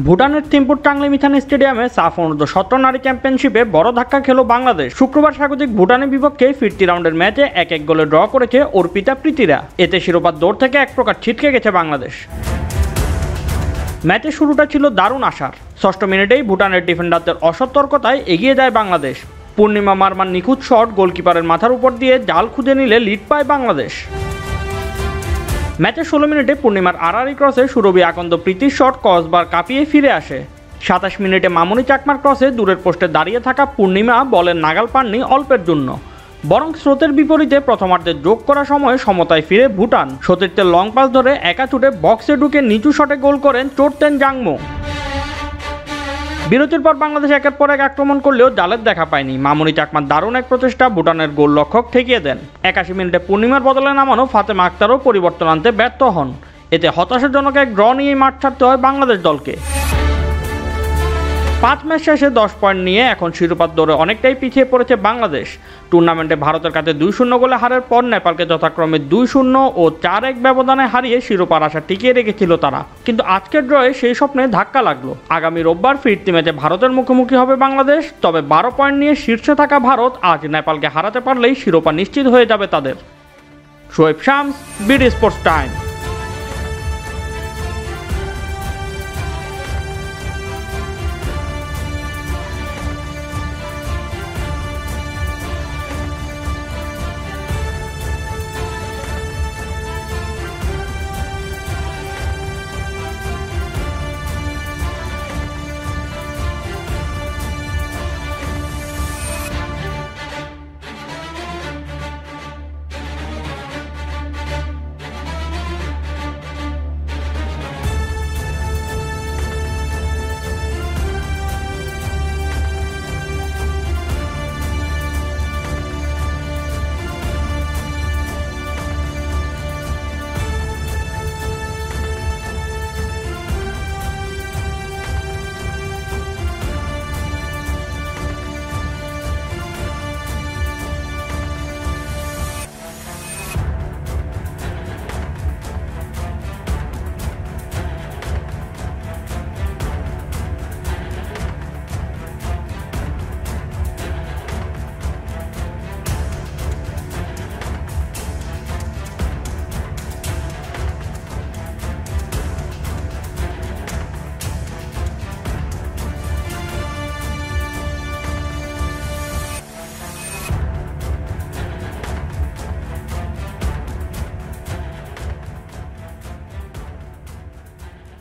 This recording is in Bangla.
ভুটানের থিম্পুর টাংলিমিথান স্টেডিয়ামে সাফ অনূর্ধ্ব 17 নারী চ্যাম্পিয়নশিপে বড় ধাক্কা খেল বাংলাদেশ। শুক্রবার স্বাগতিক ভুটানের বিপক্ষে ফিরতি রাউন্ডের ম্যাচে 1-1 গোলে ড্র করেছে অর্পিতা প্রীতিরা। এতে শিরোপার দৌড় থেকে এক প্রকার ছিটকে গেছে বাংলাদেশ। ম্যাচের শুরুটা ছিল দারুণ আশার। 6ষ্ঠ মিনিটেই ভুটানের ডিফেন্ডারদের অসতর্কতায় এগিয়ে যায় বাংলাদেশ। পূর্ণিমা মারমার নিখুঁত শট গোলকিপারের মাথার উপর দিয়ে জাল খুঁজে নিলে লিড পায় বাংলাদেশ। ম্যাচের 16 মিনিটে পূর্ণিমার আড়াআড়ি ক্রসে সুরভি আকন্দ প্রীতির শট কসবার কাঁপিয়ে ফিরে আসে। 27 মিনিটে মামুনি চাকমার ক্রসে দূরের পোস্টে দাঁড়িয়ে থাকা পূর্ণিমা বলের নাগাল পাননি অল্পের জন্য, বরং স্রোতের বিপরীতে প্রথমার্ধে যোগ করা সময়ে সমতায় ফিরে ভুটান। সতীর্থের লং পাস ধরে একা ছুটে বক্সে ঢুকে নিচু শটে গোল করেন চোটতেন জাংমো। বিরতির পর বাংলাদেশ একের পর এক আক্রমণ করলেও জালের দেখা পায়নি। মামুনি চাকমার দারুণ এক প্রচেষ্টা ভুটানের গোলরক্ষক ঠেকিয়ে দেন। 81 মিনিটে পূর্ণিমার বদলে নামানো ফাতেমা আক্তারও পরিবর্তন আনতে ব্যর্থ হন। এতে হতাশাজনক এক ড্র নিয়েই মাঠ ছাড়তে হয় বাংলাদেশ দলকে। 5 ম্যাচ শেষে 10 পয়েন্ট নিয়ে এখন শিরোপার দৌড়ে অনেকটাই পিছিয়ে পড়েছে বাংলাদেশ। টুর্নামেন্টে ভারতের কাছে 2-0 গোলে হারের পর নেপালকে যথাক্রমে 2-0 ও 4-1 ব্যবধানে হারিয়ে শিরোপার আশা টিকিয়ে রেখেছিল তারা। কিন্তু আজকের ড্রয়ে সেই স্বপ্নে ধাক্কা লাগলো। আগামী রোববার ফিরতি ম্যাচে ভারতের মুখোমুখি হবে বাংলাদেশ। তবে 12 পয়েন্ট নিয়ে শীর্ষে থাকা ভারত আজ নেপালকে হারাতে পারলেই শিরোপা নিশ্চিত হয়ে যাবে তাদের। Shoaib Shams, BD sports time.